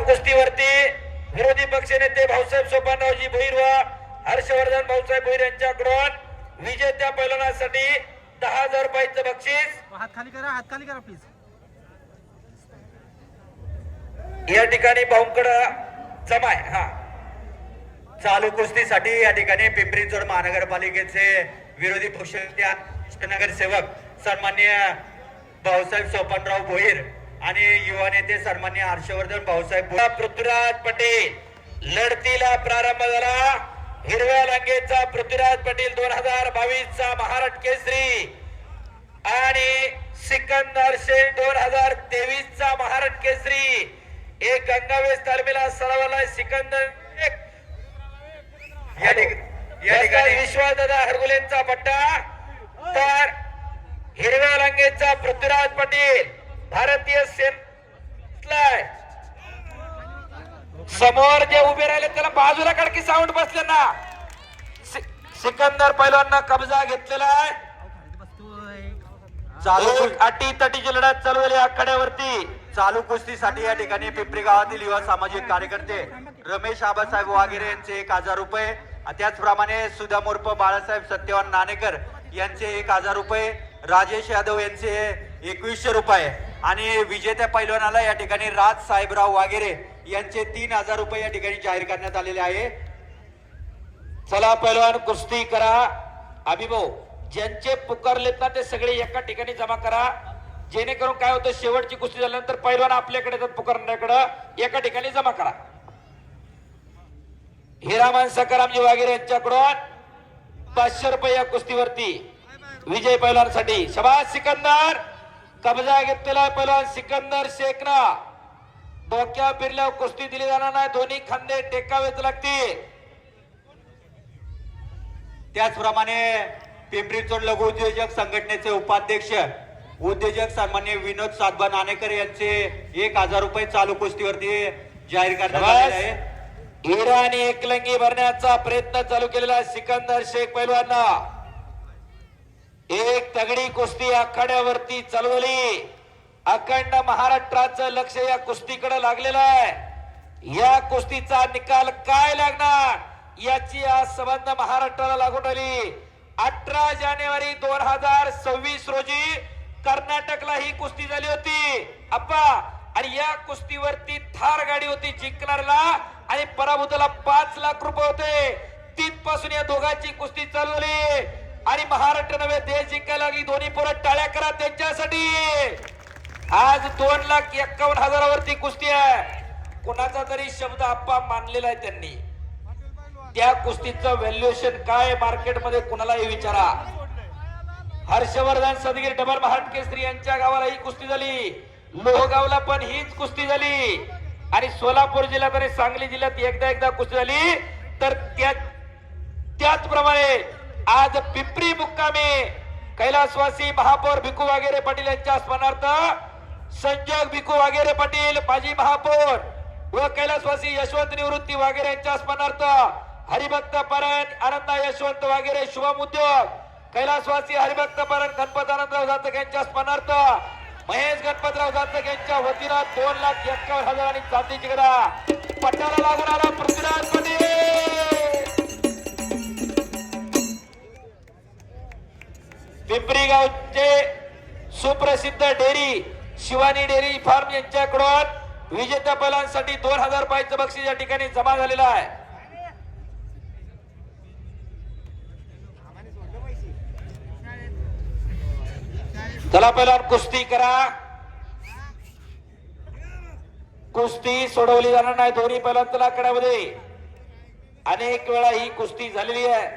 कुस्तीवरती विरोधी पक्षनेते भाऊसाहेब सोपानरावजी भोईर व हर्षवर्धन भाऊसाहेब भोईर यांच्याकडून विजेत्या पैलवानासाठी 10,000 रुपयाचं बक्षीस. हात खाली करा प्लीज. या ठिकाणी भाऊंकडे जमाय. हा, चालू कुस्तीसाठी या ठिकाणी पिंपरी चिंचवड महानगरपालिकेचे विरोधी पक्षनेते नगरसेवक सन्माननीय भाऊसाहेब सोपानराव भोईर आणि युवा नेते सन्माननीय हर्षवर्धन भाऊसाहेब भोईर. पृथ्वीराज पटेल लढतीला प्रारंभ झाला. हिरव्या लांगेचा पृथ्वीराज पटेल 2022 चा महाराष्ट्र केसरी आणि सिकंदर शेख 2023 चा महाराष्ट्र केसरी. एक गंगावेश तालमीला सरावाला सिकंदर शेख या ठिकाणी विश्वासदादा हरगुलेंचा पट्टा, तर हिरव्या लांगेचा पृथ्वीराज पटेल भारतीय सेना. समोर जे उभे राहिले त्याला बाजूला कडकी साऊंड बसले ना. सिकंदर पैलवान कब्जा घेतलेला आहे. चालू अटी तटीची लढत चालू झाली आखाड्यावरती. चालू कुस्तीसाठी या ठिकाणी पिंपरी गावातील युवा सामाजिक कार्यकर्ते रमेश आबासाहेब वाघेरे यांचे 1,000 रुपये, त्याचप्रमाणे सुदाम उर्फ बाळासाहेब सत्यवान नाणेकर यांचे 1,000 रुपये, राजेश यादव यांचे 2100 रुपये आणि विजेत्या पैलवानाला या ठिकाणी राज साहेबराव वाघेरे यांचे 3,000 रुपये या ठिकाणी जाहीर करण्यात आलेले आहे. चला पैलवान कुस्ती करा. अभिभाऊ ज्यांचे पुकारलेत ना ते सगळे एका ठिकाणी जमा करा, जेणेकरून काय होतं शेवटची कुस्ती झाल्यानंतर पैलवान आपल्याकडे येतात पुकारण्याकडे. एका ठिकाणी जमा करा. हिरामन सकारामजी वाघेरे यांच्याकडून 500 रुपये या कुस्तीवरती विजय पैलवानसाठी. शबाज सिकंदर. कब्जा घेतलेला पैलवान सिकंदर शेखना. डोक्या फिरल्यावर कुस्ती दिली जाणार नाही, दोन्ही खांदे टेकावेच लागतील. त्याचप्रमाणे पिंपरी चिंचवड लघु उद्योजक संघटनेचे उपाध्यक्ष उद्योजक सन्माननीय विनोद सातबा नाणेकर यांचे 1,000 रुपये चालू कुस्तीवरती जाहीर करण्यात आलेले आहे. हिरा आणि एकलंगी भरण्याचा प्रयत्न चालू केलेला सिकंदर शेख पैलवान. एक तगडी कुस्ती आखाड्यावरती चालवली. अखंड महाराष्ट्राचं लक्ष या कुस्तीकडे लागलेलं आहे. या कुस्तीचा निकाल काय लागणार याची आज संबंध महाराष्ट्राला लागून आली. 18 जानेवारी 2026 रोजी कर्नाटकला ही कुस्ती झाली होती अप्पा, आणि या कुस्तीवरती थार गाडी होती जिंकणारला आणि पराभूताला 5 लाख रुपये होते. तिथपासून या दोघांची कुस्ती चालू झाली आणि महाराष्ट्र नव्हे देश जिंकायला लागली. दोन्ही पोरं टाळ्या करा त्यांच्यासाठी. आज 2,51,000वरती कुस्ती आहे. कोणाचा तरी शब्द आप्पा मानलेला आहे त्यांनी. त्या कुस्तीचं व्हॅल्युएशन काय मार्केटमध्ये कुणालाही विचारा. हर्षवर्धन सदगीर डबल महाराष्ट्र केसरी यांच्या गावाला ही कुस्ती झाली. लोहगावला पण हीच कुस्ती झाली आणि सोलापूर जिल्ह्यात आणि सांगली जिल्ह्यात एकदा कुस्ती झाली. तर त्याचप्रमाणे आज पिंपरी मुक्कामी कैलासवासी महापौर भिकू वाघेरे पाटील यांच्या स्मरणार्थ संजय भिकू वाघेरे पाटील माजी महापौर व कैलासवासी यशवंत निवृत्ती वाघेरे यांच्या स्मरणार्थ हरिभक्त पारायण आनंदा यशवंत वाघेरे शुभम उद्योग कैलासवासी हरिभक्त पारायण गणपत आनंदराव जातक यांच्या स्मरणार्थ महेश गणपतराव जातक यांच्या वतीनं 2,51,000 आणि चांदीची गदा. पट्टाला लागून आला पृथ्वीराज पटेल. पिंपरी गावचे सुप्रसिद्ध डेअरी शिवानी डेअरी फार्म यांच्याकडून विजेत्या पैलवानासाठी 2,000 रुपयाचं बक्षीस या ठिकाणी जमा झालेलं आहे. चला पैलवान कुस्ती करा. कुस्ती सोडवली जाणार नाही. दोन्ही पैलवान आकड्यामध्ये अनेक वेळा ही कुस्ती झालेली आहे.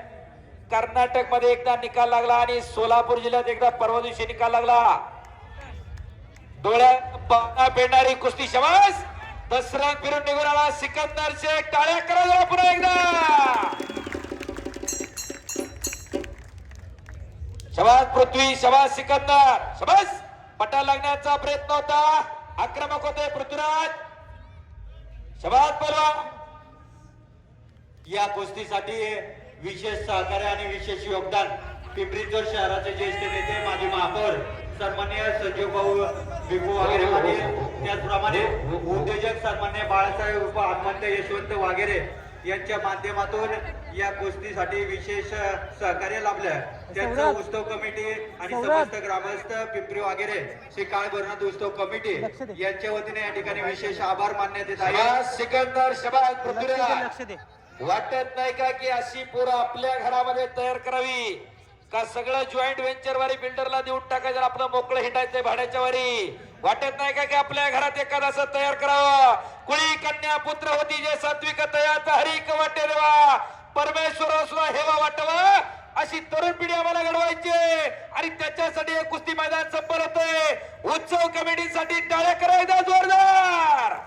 कर्नाटक मध्ये एकदा निकाल लागला आणि सोलापूर जिल्ह्यात एकदा परवा दिवशी निकाल लागला. डोळ्यात पाहणा पेडणारी कुस्ती. शबास. दसरा फिरून निघून आला सिकंदर शेख. टाळ्या करा जरा पुन्हा एकदा. शबास पृथ्वी. शबास सिकंदर. शबास. पटा लागण्याचा प्रयत्न होता. आक्रमक होते पृथ्वीराज. शबास पैलवान. या कुस्तीसाठी विशेष सहकार्य आणि विशेष योगदान पिंपरी चिंचवड शहराचे ज्येष्ठ नेते माजी महापौर सन्मान्य संजीव भाऊ बिपू वगैरे पाटील, त्याचप्रमाणे उद्योजक सन्मान्य बाळासाहेब उप हनुमंत यशवंत वगैरे यांच्या माध्यमातून या कुस्तीसाठी विशेष सहकार्य लाभलं. त्यांचं उत्सव कमिटी आणि समस्त ग्रामस्थ पिंपरी वगैरे श्री काळ भरनाथ उत्सव कमिटी यांच्या वतीने या ठिकाणी विशेष आभार मानण्यात येत आहे. शबास सिकंदर, शबास पृथ्वीराज. वाटत नाही का की अशी पोरं आपल्या घरामध्ये तयार करावी का? सगळं जॉईंट व्हेंचर वारी बिल्डरला देऊन टाकायचं, आपलं मोकळं हिंडायचंय भाड्याच्या वारी. वाटत नाही का की आपल्या घरात एखादा असं तयार करावं? कुळी कन्या पुत्र होती जे सात्विक तयाचा हरिक वाटे देवा, परमेश्वर सुद्धा हेवा वाटवा, अशी तरुण पिढी आम्हाला घडवायची आणि त्याच्यासाठी एक कुस्ती मैदान संपन्न होतोय. उत्सव कमिटीसाठी टाळ्या करायचा जोरदार.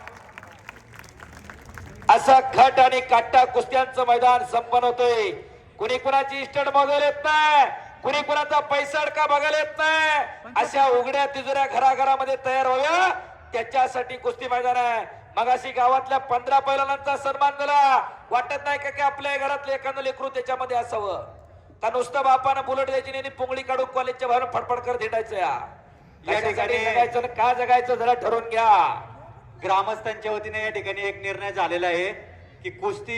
असा खट आणि काटा कुस्त्यांचं मैदान संपन्न होतोय. कुणी कुणाची स्टड मोजायला येत नाही, कुणी कुणाचा पैसा अडका बघायला येत नाही. अशा उघड्या तिजोऱ्या घराघरामध्ये तयार व्हाव्या त्याच्यासाठी कुस्ती मैदान आहे. मग अशी गावातल्या 15 पैलवानांचा सन्मान झाला. वाटत नाही का की आपल्या घरातलं एखादं लेकरू त्याच्यामध्ये असावं का? नुसतं बापानं बुलेट द्यायची नाही, पुंगळी काढून कॉलेजच्या बाहेर फडफड करत हिंडायचं. या ठिकाणी जगायचं का जगायचं जरा ठरवून घ्या. ग्रामस्थांच्या वतीने या ठिकाणी एक निर्णय झालेला आहे की कुस्ती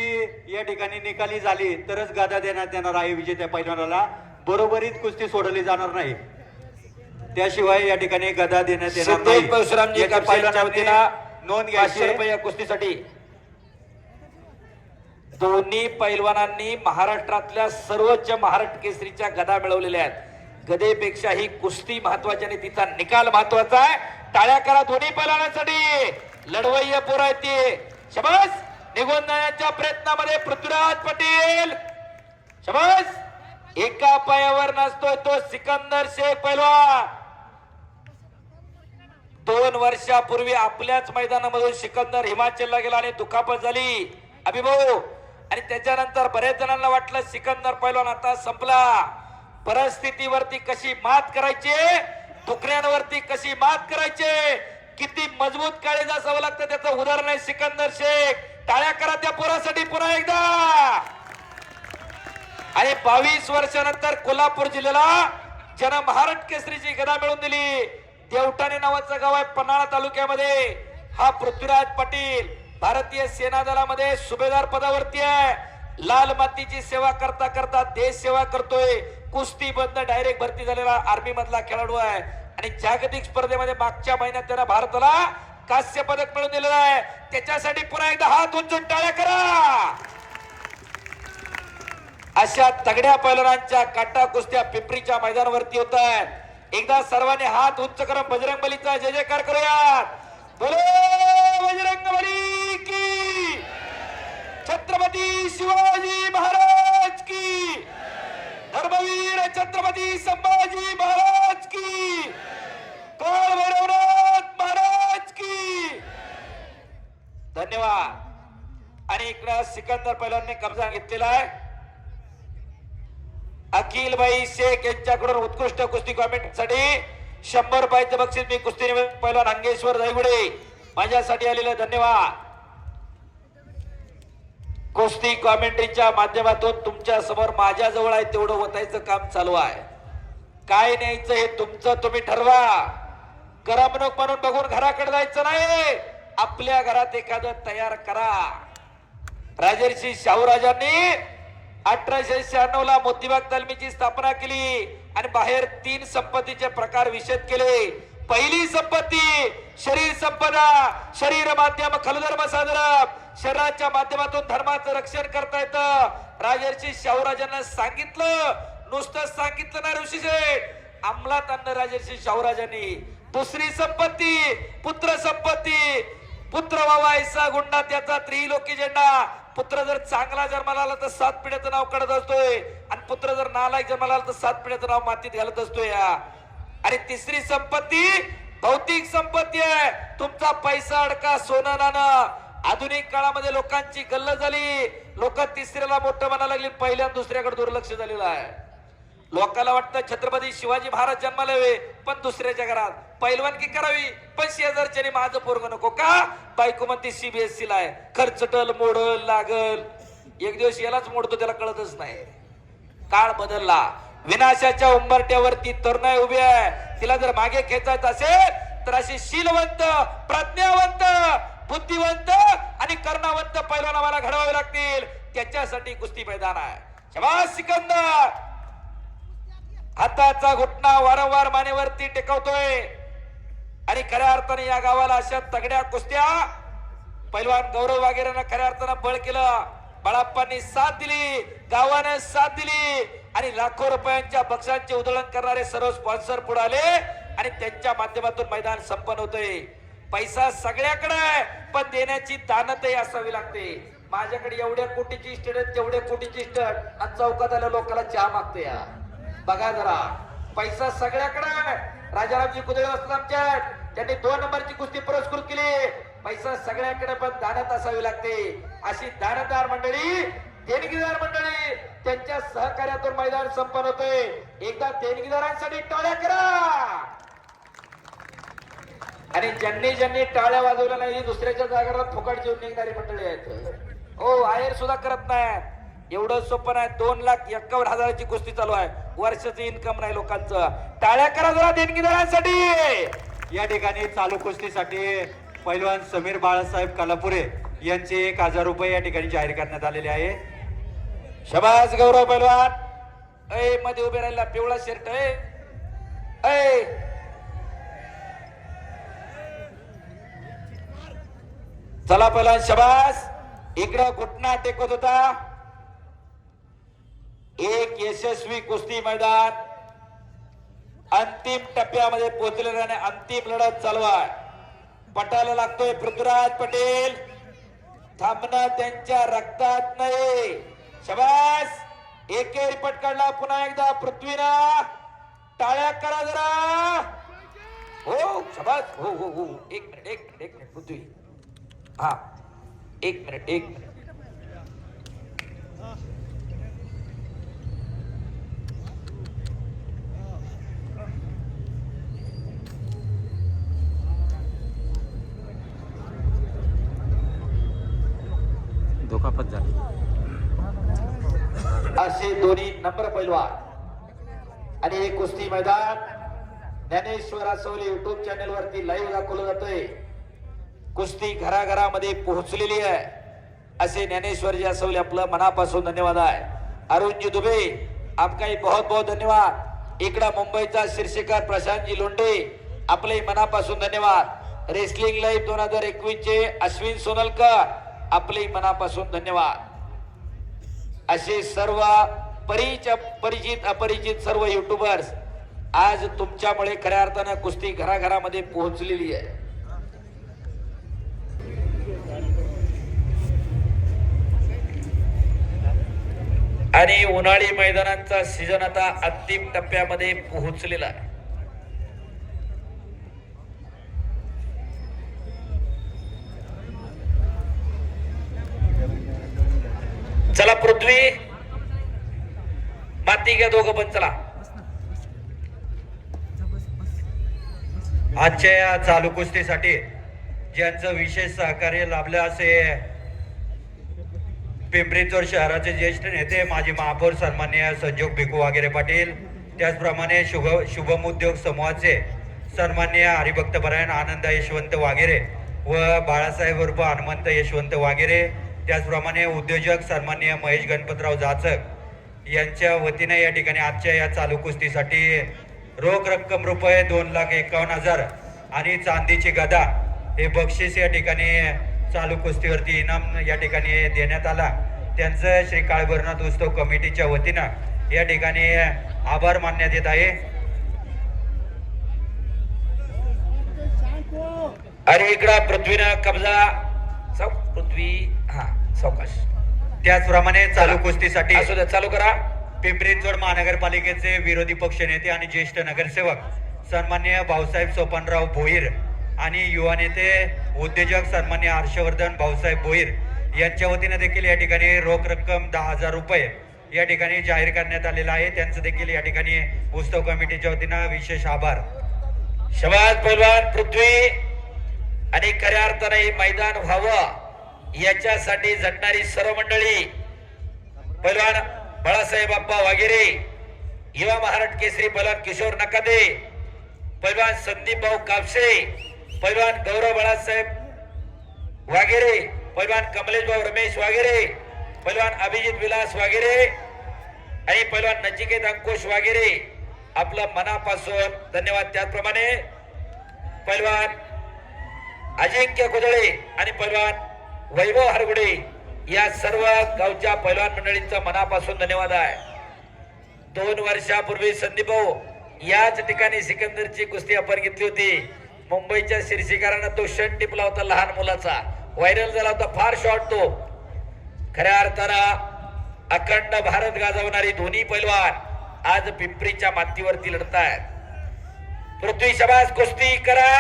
या ठिकाणी निकाली झाली तरच गदा देण्यात येणार आहे विजेत्या पैलवानाला. बरोबरीत कुस्ती सोडली जाणार नाही, त्याशिवाय या ठिकाणी गदा देण्यात येणार नाही. परशुरामजी याच्या कापसेच्या वतीनं नोंद घ्यायची 500 रुपये या कुस्तीसाठी. दोन्ही पैलवानांनी महाराष्ट्रातल्या सर्वोच्च महाराष्ट्र केसरीच्या गदा मिळवलेल्या आहेत. गदेपेक्षा ही कुस्ती महत्वाची आणि तिचा निकाल महत्वाचा आहे. टाळ्या करा दोन्ही पैलवानांसाठी. लढवय्य पोरं आहेत ते. शबास. निघून जाण्याच्या प्रयत्नामध्ये पृथ्वीराज पाटील. शबास. एका पायावर नसतोय तो सिकंदर शेख पैलवान. 2 वर्षापूर्वी आपल्याच मैदानामधून सिकंदर हिमाचलला गेला आणि दुखापत झाली अभिभाऊ. आणि त्याच्यानंतर बरेच जणांना वाटलं सिकंदर पैलवान आता संपला. परिस्थितीवरती कशी मात करायची, दुखण्यावरती कशी मात करायची, किती मजबूत काळीज असावं लागतं त्याचं उदाहरण आहे सिकंदर शेख. टाळ्या करा त्या पोरासाठी पुन्हा एकदा. आणि 22 वर्षानंतर कोल्हापूर जिल्ह्याला ज्यानं महाराष्ट्र केसरीची गदा मिळवून दिली, देवटाणे नावाचं गाव आहे पन्हाळा तालुक्यामध्ये, हा पृथ्वीराज पाटील भारतीय सेना दलामध्ये सुभेदार पदावरती आहे. लाल मातीची सेवा करता करता देश सेवा करतोय. कुस्ती बंद डायरेक्ट भरती झालेला आर्मी मधला खेळाडू आहे आणि जागतिक स्पर्धेमध्ये मागच्या महिन्यात त्यानं भारताला कांस्य पदक मिळवून दिलेलं आहे. त्याच्यासाठी पुन्हा एकदा हात उंचून टाळ्या करा. अशा तगड्या पैलवानांच्या काटा कुस्त्या पिंपरीच्या मैदानावरती होत आहेत. एकदा सर्वांनी हात उंच करून बजरंग बलीचा जय जयकार करूयात. बोलो बजरंग बली की, छत्रपती शिवाजी महाराज की, धर्मवीर छत्रपती संभाजी महाराज की, काळ भैरवनाथ महाराज की. धन्यवाद. आणि इकडे सिकंदर पैलवानने कब्जा घेतलेला आहे. अखिलबाई शेख यांच्याकडून उत्कृष्ट कुस्ती कॉमेंटसाठी 100 रुपयाचं बक्षीस मी कुस्ती पैलवान अंगेश्वर दायगुडे माझ्यासाठी आलेले धन्यवाद. कुस्ती कॉमेंट्रीच्या माध्यमातून तुमच्या समोर माझ्या जवळ आहे तेवढं होतायचं काम चालू आहे. काय न्यायचं हे तुमचं तुम्ही ठरवा. करमणूक म्हणून बघून घराकडे जायचं नाही, आपल्या घरात एखादं तयार करा. राजर्षी शाहूराजांनी 1896 ला मोतीबाग तालमीची स्थापना केली आणि बाहेर 3 संपत्तीचे प्रकार विषद केले. पहिली संपत्ती शरीर संपदा, शरीर माध्यम खलधर्म साधन, शरीराच्या माध्यमातून धर्माचं रक्षण करता येतं. राजर्षी शाहूराजांना सांगितलं, नुसतं सांगितलं नाही ऋषीशेठ, अंमलात आणलं राजर्षी शाहूराजांनी. दुसरी संपत्ती पुत्र संपत्ती. पुत्र व्हावा ऐसा गुंडा त्याचा त्रिलोकी झेंडा. पुत्र जर चांगला जन्माला आला तर 7 पिढ्याचं नाव काढत असतोय आणि पुत्र जर नालायक जन्माला आला तर 7 पिढ्याचं नाव मातीत घालत असतोय. आणि तिसरी संपत्ती भौतिक संपत्ती आहे. तुमचा पैसा अडका सोनं नाणं. आधुनिक काळामध्ये लोकांची गल्लत झाली. लोक तिसऱ्याला मोठं म्हणायला लागली, पहिल्या दुसऱ्याकडे दुर्लक्ष झालेलं आहे. लोकांना वाटतं छत्रपती शिवाजी महाराज जन्माला यावे पण दुसऱ्याच्या घरात, पैलवानकी करावी पण शेजारच्याने माझं पोरग नको का. बायको म्हणते CBSE ला आहे, खर्चटल मोडल लागल. एक दिवस यालाच मोडतो त्याला कळतच नाही. काळ बदलला. विनाशाच्या उंबरट्यावरती तरुणाई उभी आहे. तिला जर मागे खेचायचं असेल तर अशी शीलवंत, प्रज्ञावंत, बुद्धिवंत आणि कर्णावंत पैलवान आम्हाला घडवावे लागतील. त्याच्यासाठी कुस्ती मैदान आहे. शाबास सिकंदर. हाताचा घुटणा वारंवार मानेवरती टेकवतोय आणि खऱ्या अर्थाने या गावाला अशा तगड्या कुस्त्या पैलवान गौरव वागेरेनं खऱ्या अर्थानं बळ केलं. बाळाप्पांनी साथ दिली, गावानं साथ दिली आणि लाखो रुपयांच्या बक्षांचे उधळण करणारे सर्व स्पॉन्सर पुढे आले आणि त्यांच्या माध्यमातून मैदान संपन्न होतंय. पैसा सगळ्याकडे आहे, पण देण्याची दानतही असावी लागते. माझ्याकडे एवढ्या कोटीची इस्टेट आहे, तेवढ्या कोटीची इस्टेट आणि चौकात आल्या लोकांना चहा मागते या. बघा जरा, पैसा सगळ्याकडे आहे. राजारामजी कुदळे असतात आमच्यात, त्यांनी 2 नंबरची कुस्ती पुरस्कृत केली. पैसा सगळ्याकडे, पण दानत असावी लागते. अशी दानदार मंडळी, देणगीदार मंडळी, त्यांच्या सहकार्यातून मैदान संपन्न होते. एकदा देणगीदारांसाठी टाळ्या करा. आणि ज्यांनी ज्यांनी टाळ्या वाजवल्या नाही दुसऱ्याच्या जागेवर फुकट जीवन निघणारी मंडळी आहेत. हो, आहेर सुद्धा करत नाही. एवढं सोपं नाही. 2,51,000ची कुस्ती चालू आहे. वर्षाचं इन्कम नाही लोकांचं. टाळ्या करा जरा देणगीदारांसाठी. या ठिकाणी चालू कुस्तीसाठी पैलवान समीर बाळासाहेब कलापुरे यांचे 1,000 रुपये या ठिकाणी जाहीर करण्यात आलेले आहे. शबाज गौरव पैलवान. ऐ मध्ये उभे राहिला पिवळा शर्ट आहे. ऐ चला पैलवान शबाज. इकडं घुटणा टेकत होता. एक यशस्वी कुस्ती मैदान अंतिम टप्प्यामध्ये पोहोचलेला आणि अंतिम लढत चालू आहे. पटायला लागतोय पृथ्वीराज पटेल. थांबणं त्यांच्या रक्तात नाही. शबास. एकेरी पट काढला पुन्हा एकदा पृथ्वीनं. टाळ्या करा जरा. हो शबास. हो हो हो. एक मिनिट पृथ्वी. हा, एक मिनिट. दुखापत झाली. असे दोन्ही नंबर पैलवान आणि हे कुस्ती मैदान ज्ञानेश्वर असवले युट्यूब चॅनल वरती लाईव्ह दाखवलं जातोय. कुस्ती घराघरामध्ये पोहोचलेली आहे. असे ज्ञानेश्वरजी असवले आपलं मनापासून धन्यवाद आहे. अरुणजी दुबे आपकाही बहुत बहुत धन्यवाद. इकडा मुंबईचा शीर्षकार प्रशांतजी लोंढे आपले मनापासून धन्यवाद. रेसलिंग लाईव्ह 2021 चे अश्विन सोनलकर आपले मनापासून धन्यवाद. असे सर्व परिचित अपरिचित सर्व युट्यूबर्स आज तुमच्यामुळे खऱ्या अर्थानं कुस्ती घराघरामध्ये पोहोचलेली आहे. आणि उन्हाळी मैदानांचा सीझन आता अंतिम टप्प्यामध्ये पोहोचलेला आहे. चला पृथ्वी माती घ्या दोघं पण. चला आजच्या या चालू कुस्तीसाठी ज्यांचं विशेष सहकार्य लाभलं असे पिंपरी-चिंचवड शहराचे ज्येष्ठ नेते माजी महापौर सन्माननीय संजोग भिकू वागेरे पाटील, त्याचप्रमाणे शुभम उद्योग समूहाचे सन्माननीय हरिभक्तपरायण आनंद यशवंत वागेरे व बाळासाहेब उर्फ हनुमंत यशवंत वागेरे, त्याचप्रमाणे उद्योजक सन्माननीय महेश गणपतराव जाचक यांच्या वतीने या ठिकाणी आजच्या या चालू कुस्तीसाठी रोख रक्कम रुपये 2,51,000 आणि चांदीची गदा हे बक्षीस या ठिकाणी चालू कुस्तीवरती इनाम या ठिकाणी देण्यात आला. त्यांचं श्री काळभैरवनाथ उत्सव कमिटीच्या वतीनं या ठिकाणी आभार मानण्यात येत आहे. आणि इकडा पृथ्वीनं कब्जा. पृथ्वी हा सावकाश. त्याचप्रमाणे चालू कुस्तीसाठी असू द्या, चालू करा. पिंपरी-चिंचवड महानगरपालिकेचे विरोधी पक्षनेते आणि ज्येष्ठ नगरसेवक सन्माननीय भाऊसाहेब सोपानराव भोईर आणि युवा नेते उद्योजक सन्माननीय हर्षवर्धन भाऊसाहेब भोईर यांच्या वतीने देखील या ठिकाणी रोख रक्कम 10,000 रुपये या ठिकाणी जाहीर करण्यात आलेला आहे. त्यांचं देखील या ठिकाणी उत्सव कमिटीच्या वतीनं विशेष आभार. शबाज पैलवान पृथ्वी. आणि खऱ्या अर्थाने हे मैदान व्हावं याच्यासाठी झटणारी सर्व मंडळी पैलवान बाळासाहेब आप्पा वागेरे युवा महाराष्ट्र केसरी पैलवान किशोर नकादे, पैलवान संदीप भाऊ कापसे, पैलवान गौरव बाळासाहेब वागेरे, पैलवान कमलेश भाऊ रमेश वागेरे, पैलवान अभिजित विलास वागेरे आणि पैलवान नचिकेत अंकुश वागेरे, आपलं मनापासून धन्यवाद. त्याचप्रमाणे पैलवान अजिंक्य कुदळे आणि पैलवान वैभव हरगुडे या सर्व गावच्या पैलवान मंडळींचा मनापासून धन्यवाद आहे. 2 वर्षापूर्वी संदीप भाऊ याच ठिकाणी सिकंदरची कुस्ती आपण घेतली होती. मुंबईच्या शिरशीकरांना तो क्षण टिपला होता, लहान मुलाचा व्हायरल झाला होता, फार शॉर्ट तो. खऱ्या अर्थानं अखंड भारत गाजवणारी दोन्ही पैलवान आज पिंपरीच्या मातीवरती लढतायत. पृथ्वी शबास कुस्ती करा.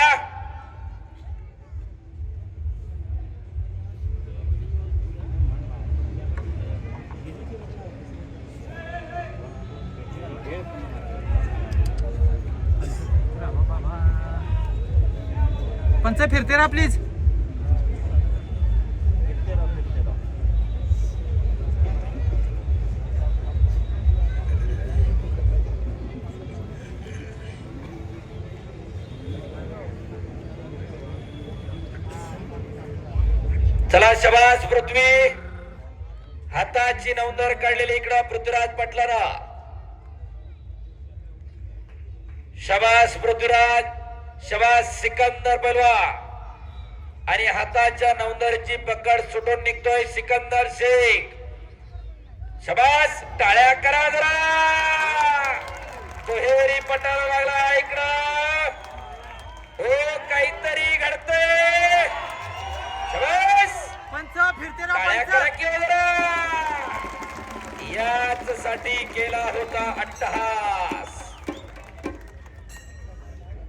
पंच फिरते ना प्लीज. चला शबास पृथ्वी. हाताची नवंदर काढलेली इकडं पृथ्वीराज पाटलारा. शबास पृथ्वीराज, शबास सिकंदर पैलवान. आणि हाताच्या नवंदरची पकड सुटून निघतोय सिकंदर शेख. शबास, टाळ्या करा जरा. दुहेरी पटाला लागला इकडं. हो, काहीतरी घडतंय. शबास, पंच फिरते ना टाळ्या पंच. करा की जरा. याच साठी केला होता अट्टहास.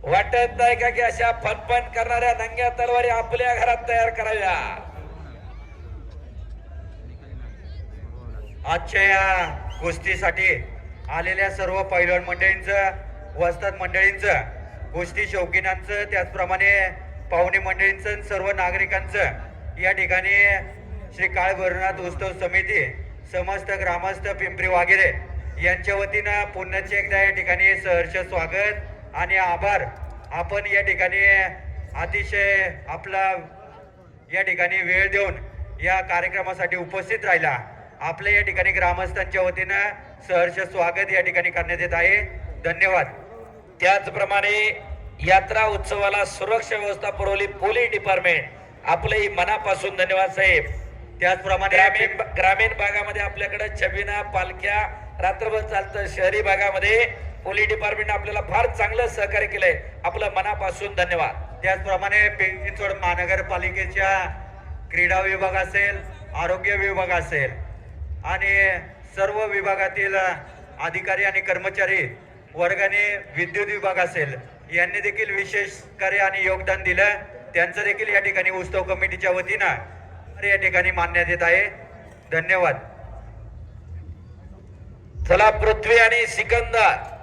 वाटत नाही का की अशा फनफन करणाऱ्या नंग्या तलवारी आपल्या घरात तयार कराव्या. आजच्या या कुस्तीसाठी आलेल्या सर्व पैलवान मंडळींचं, वस्ताद मंडळींचं, कुस्ती शौकीनांचं, त्याचप्रमाणे पाहुणे मंडळींचं आणि सर्व नागरिकांचं या ठिकाणी श्री काळ भैरवनाथ उत्सव समिती, समस्त ग्रामस्थ पिंपरी वागेरे यांच्या वतीनं पुन्हा एकदा या ठिकाणी सहर्ष स्वागत आणि आभार. आपण या ठिकाणी अतिशय आपला या ठिकाणी वेळ देऊन या कार्यक्रमासाठी उपस्थित राहिला. आपल्या या ठिकाणी ग्रामस्थांच्या वतीनं सहर्ष स्वागत या ठिकाणी करण्यात येत आहे. धन्यवाद. त्याचप्रमाणे यात्रा उत्सवाला सुरक्षा व्यवस्था पुरवली पोलीस डिपार्टमेंट, आपलंही मनापासून धन्यवाद साहेब. त्याचप्रमाणे ग्रामीण भागामध्ये आपल्याकडे छबिना पालख्या रात्रभर चालतं. शहरी भागामध्ये पोलीस डिपार्टमेंट आपल्याला फार चांगलं सहकार्य केलंय, आपलं मनापासून धन्यवाद. त्याचप्रमाणे पिंपरी महानगरपालिकेच्या क्रीडा विभाग असेल, आरोग्य विभाग असेल आणि सर्व विभागातील अधिकारी आणि कर्मचारी वर्गाने, विद्युत विभाग असेल, यांनी देखील विशेष कार्य आणि योगदान दिलं. त्यांचं देखील या ठिकाणी उत्सव कमिटीच्या वतीनं या ठिकाणी मानण्यात येत आहे. धन्यवाद. चला पृथ्वी आणि सिकंदर,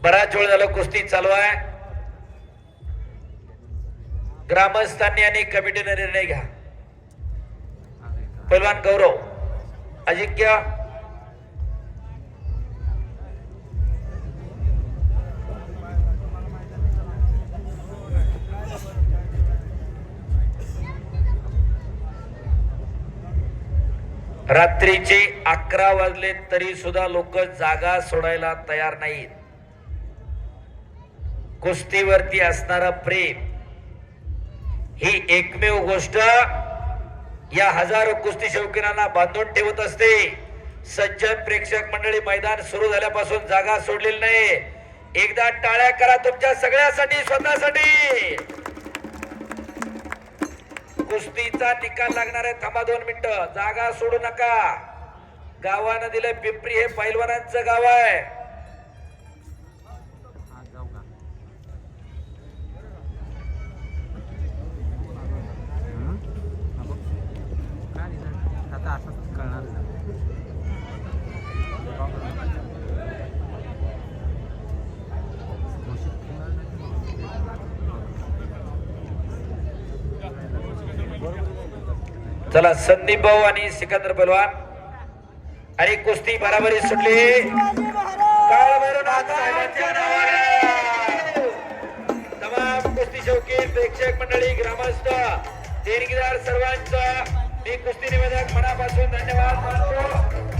बराच वेळ झालं कुस्ती चालू आहे. ग्रामस्थांनी आणि कमिटीने निर्णय घ्या. पैलवान गौरव, अजिंक्य, रात्रीचे 11 वाजले तरी सुद्धा लोक जागा सोडायला तयार नाहीत. कुस्तीवरती असणारं प्रेम ही एकमेव गोष्ट या हजारो कुस्ती शौकीनांना बांधून ठेवत असते. सज्जन प्रेक्षक मंडळी, मैदान सुरू झाल्यापासून जागा सोडलेली नाही. एकदा टाळ्या करा तुमच्या सगळ्यासाठी, स्वतःसाठी. कुस्तीचा निकाल लागणार आहे. थांबा 2 मिनिटं, जागा सोडू नका. गावानं दिलंय, पिंपरी हे पैलवानांचं गाव आहे. आता असंच कळणार. चला संदीप भाऊ आणि सिकंदर पैलवान, आणि कुस्ती बराबरी सुटली. काळभैरवनाथ साहेबांच्या नावाने तमाम कुस्ती शौकीन प्रेक्षक मंडळी, ग्रामस्थ, देणगीदार सर्वांचा मी कुस्ती निवेदक मनापासून धन्यवाद मानतो.